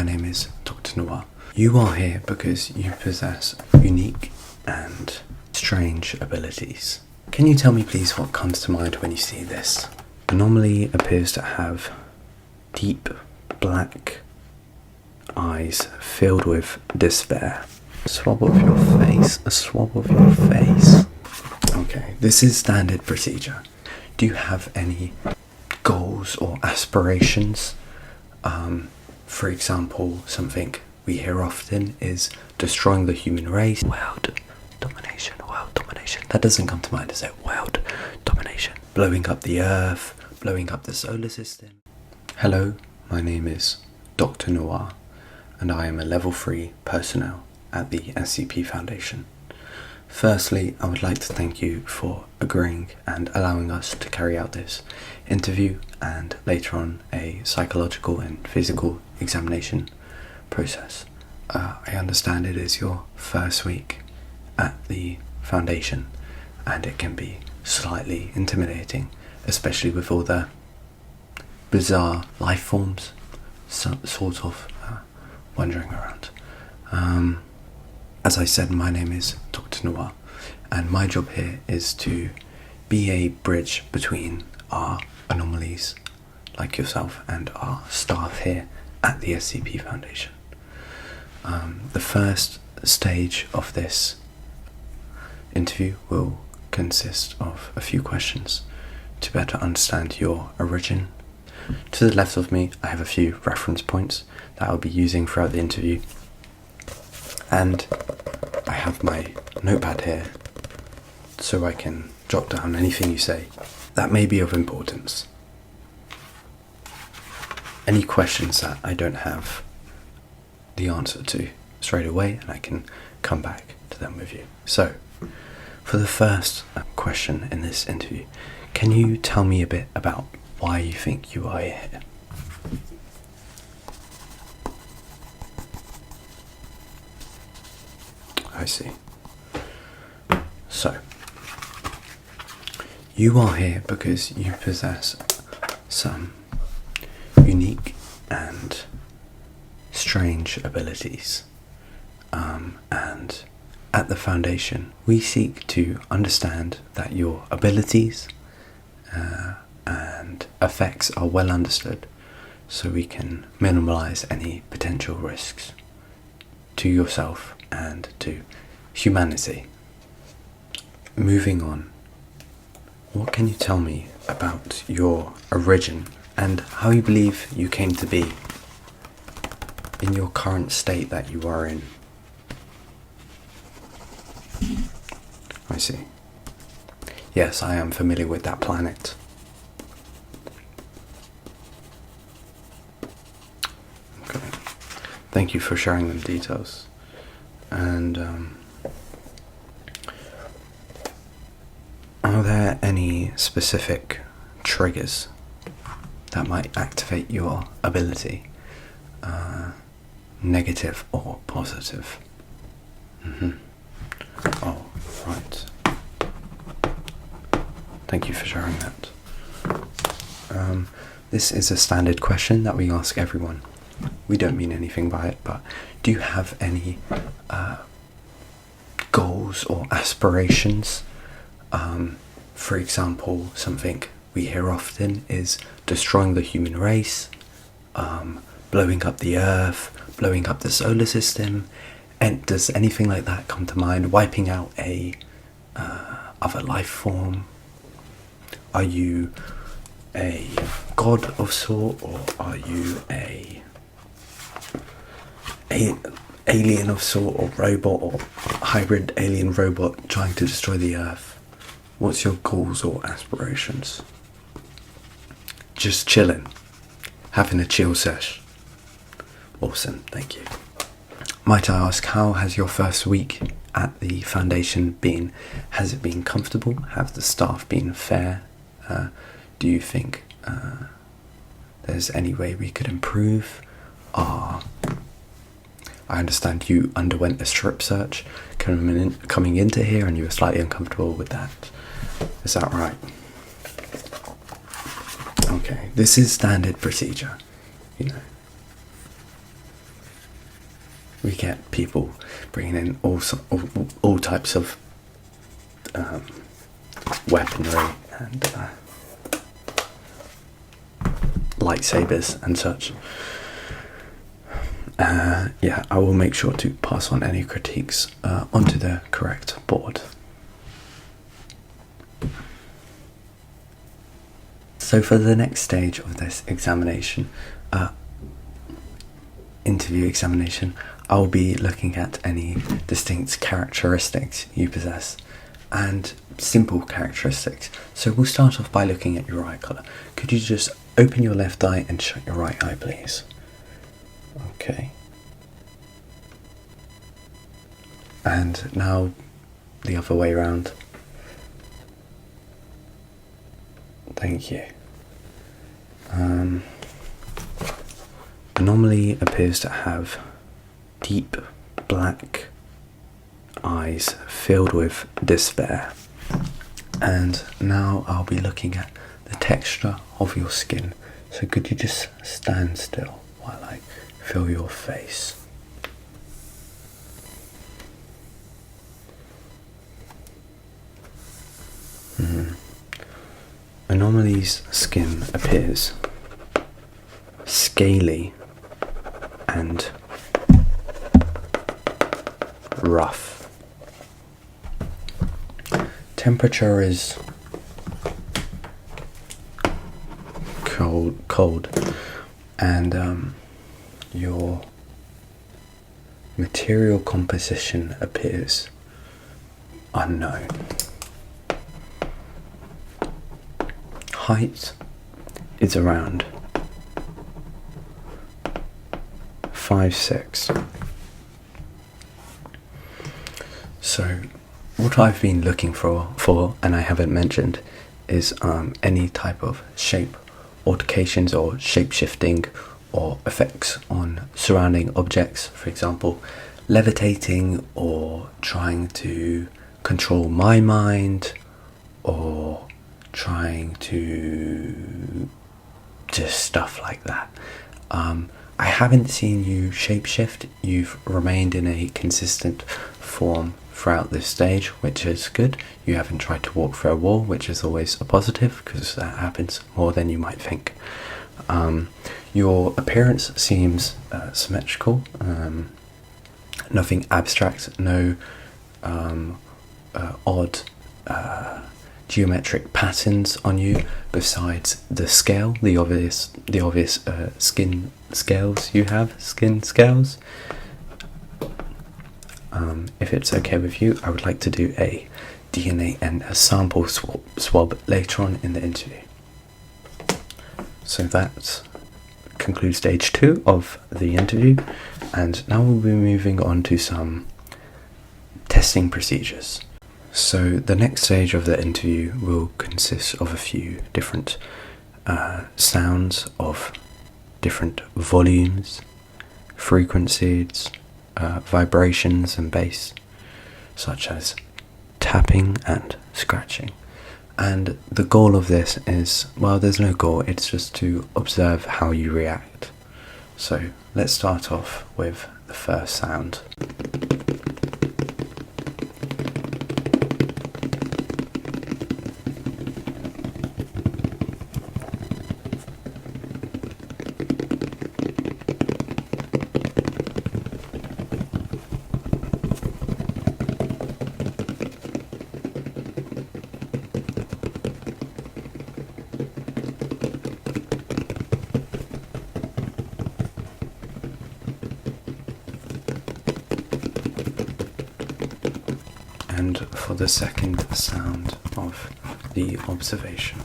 my name is Dr. Noir. You are here because you possess unique and strange abilities. Can you tell me please what comes to mind when you see this? Anomaly appears to have deep black eyes filled with despair. A swab of your face, a swab of your face. Okay, this is standard procedure. Do you have any goals or aspirations? For example, something we hear often is destroying the human race. World domination, world domination. That doesn't come to mind, does it? World domination. Blowing up the earth, blowing up the solar system. Hello, my name is Dr. Noir, and I am a level 3 personnel at the SCP Foundation. Firstly, I would like to thank you for agreeing and allowing us to carry out this interview and later on a psychological and physical examination process. I understand it is your first week at the Foundation and it can be slightly intimidating, especially with all the bizarre life forms sort of wandering around. As I said, my name is Dr. Noir, and my job here is to be a bridge between our anomalies, like yourself, and our staff here at the SCP Foundation. The first stage of this interview will consist of a few questions to better understand your origin. To the left of me, I have a few reference points that I'll be using throughout the interview. And I have my notepad here so I can jot down anything you say that may be of importance. Any questions that I don't have the answer to straight away, and I can come back to them with you. So, for the first question in this interview, can you tell me a bit about why you think you are here? I see. So, you are here because you possess some unique and strange abilities. And at the Foundation, we seek to understand that your abilities and effects are well understood so we can minimize any potential risks to yourself and to humanity. Moving on, what can you tell me about your origin and how you believe you came to be in your current state that you are in? I see. Yes, I am familiar with that planet. Okay. Thank you for sharing the details. And are there any specific triggers that might activate your ability, negative or positive? Oh, right. Thank you for sharing that. This is a standard question that we ask everyone. We don't mean anything by it, but do you have any goals or aspirations? For example, something we hear often is destroying the human race, blowing up the earth, blowing up the solar system. And does anything like that come to mind? Wiping out a other life form? Are you a god of sort, or are you a alien of sort, or robot, or hybrid alien robot trying to destroy the earth? What's your goals or aspirations? Just chilling, having a chill sesh. Awesome, thank you. Might I ask, how has your first week at the Foundation been? Has it been comfortable? Have the staff been fair? Do you think there's any way we could improve? I understand you underwent a strip search coming into here and you were slightly uncomfortable with that. Is that right? Okay, this is standard procedure, you know. we get people bringing in all types of weaponry and lightsabers and such. Yeah, I will make sure to pass on any critiques onto the correct board. So for the next stage of this examination, interview examination, I'll be looking at any distinct characteristics you possess and simple characteristics. So we'll start off by looking at your eye colour. Could you just open your left eye and shut your right eye, please? Okay. And now the other way around. Thank you. Anomaly appears to have deep black eyes filled with despair. And now I'll be looking at the texture of your skin. So could you just stand still while I feel your face? Anomaly's skin appears scaly and rough. Temperature is cold, and your material composition appears unknown. Height is around 5'6". So what I've been looking for, and I haven't mentioned, is any type of shape altercations or shape-shifting or effects on surrounding objects. For example, levitating or trying to control my mind, or trying to just stuff like that. I haven't seen you shapeshift. You've remained in a consistent form throughout this stage, which is good. You haven't tried to walk through a wall, which is always a positive, because that happens more than you might think. Your appearance seems symmetrical, nothing abstract, no odd geometric patterns on you besides the scale, the obvious skin scales you have, skin scales. If it's okay with you, I would like to do a DNA and a sample swab later on in the interview. So that concludes stage 2 of the interview, and now we'll be moving on to some testing procedures. So the next stage of the interview will consist of a few different sounds of different volumes, frequencies, vibrations and bass, such as tapping and scratching. And the goal of this is, well, there's no goal, it's just to observe how you react. So let's start off with the first sound. And for the second sound of the observation.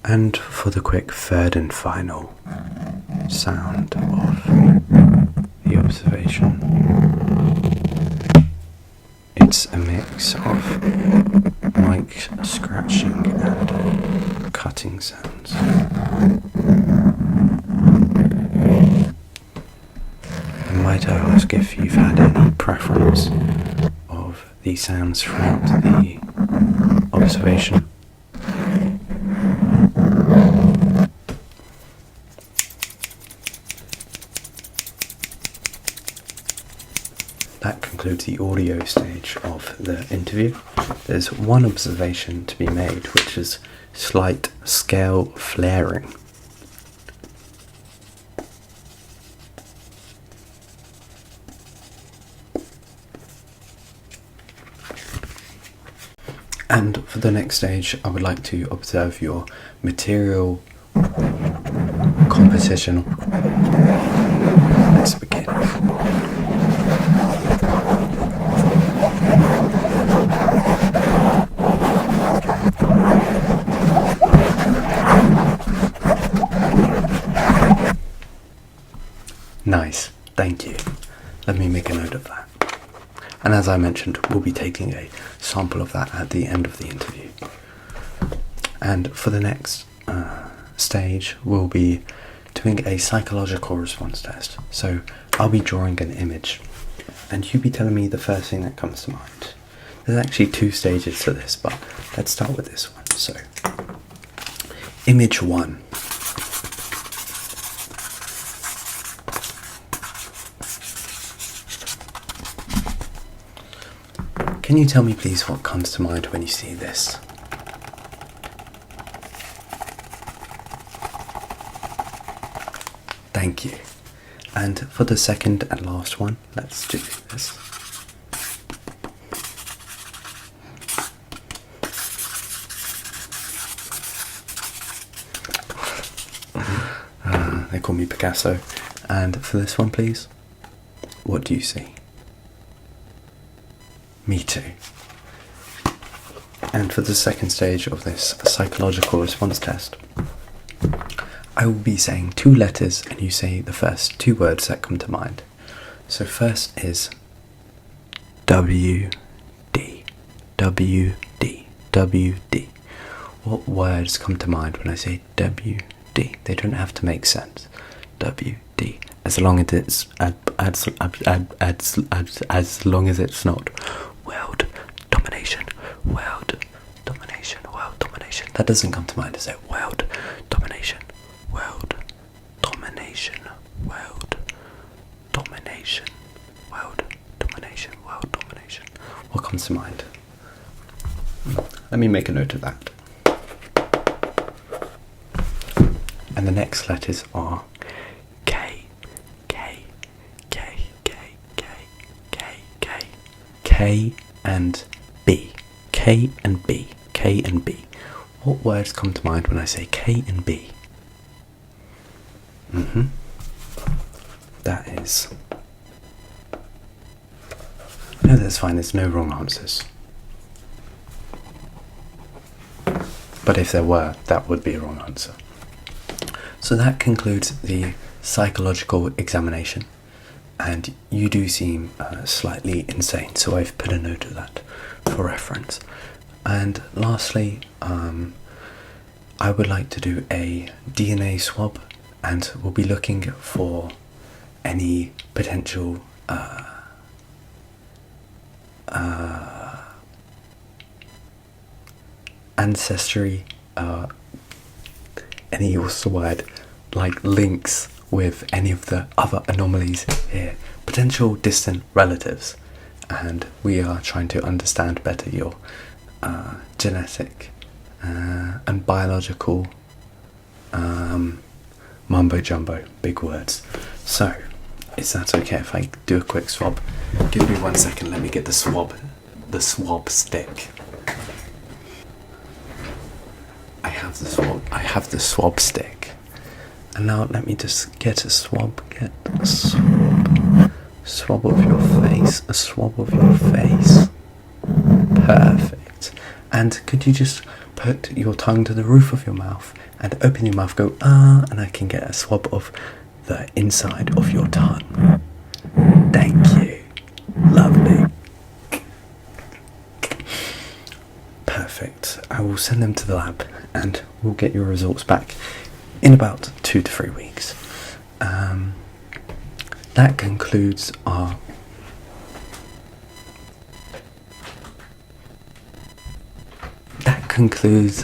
And for the quick third and final sound of the observation, it's a mix of mic scratching and cutting sounds. sounds. And might I ask if you've had any preference of these sounds throughout the observation? That concludes the audio stage of the interview. There's one observation to be made, which is slight scale flaring. And for the next stage, I would like to observe your material composition. Let's begin. Nice, thank you. Let me make a note of that. And as I mentioned, we'll be taking a sample of that at the end of the interview. And for the next stage, we'll be doing a psychological response test. So I'll be drawing an image, and you be telling me the first thing that comes to mind. There's actually 2 stages to this, but let's start with this one. So, image 1. Can you tell me please what comes to mind when you see this? Thank you. And for the second and last one, let's do this. They call me Picasso. And for this one, please, what do you see? Me too. And for the second stage of this psychological response test, I will be saying 2 letters and you say the first 2 words that come to mind. So first is W-D. W-D. W-D. What words come to mind when I say W-D? They don't have to make sense. W-D. As long as it's as long as it's not world domination, world domination, world domination. That doesn't come to mind, does it? World domination, world domination, world domination, world domination, world domination. What comes to mind? Let me make a note of that. And the next letters are K, K, K, K, K, K, K, K and B. K and B. K and B. What words come to mind when I say K and B? That is... No, that's fine. There's no wrong answers. But if there were, that would be a wrong answer. So that concludes the psychological examination. And you do seem slightly insane, so I've put a note of that for reference. And lastly, I would like to do a DNA swab, and we'll be looking for any potential ancestry, any, what's the word, like links with any of the other anomalies here, potential distant relatives, and we are trying to understand better your genetic and biological mumbo jumbo, big words. So, is that okay if I do a quick swab? Give me 1 second, let me get the swab stick. I have the swab stick. And now let me just get a swab. Swab of your face. A swab of your face. Perfect. And could you just put your tongue to the roof of your mouth and open your mouth, go ah, and I can get a swab of the inside of your tongue. Thank you. Lovely. Perfect. I will send them to the lab and we'll get your results back in about 2 to 3 weeks. That concludes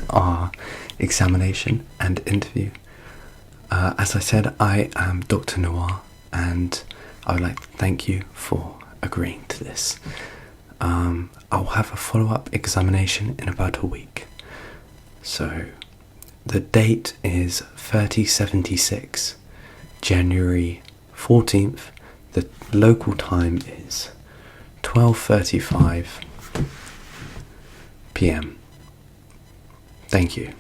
our examination and interview. As I said, I am Dr. Noir, and I would like to thank you for agreeing to this. I'll have a follow-up examination in about a week. So the date is 3076, January 14th. The local time is 12:35 p.m. Thank you.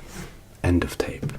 End of tape.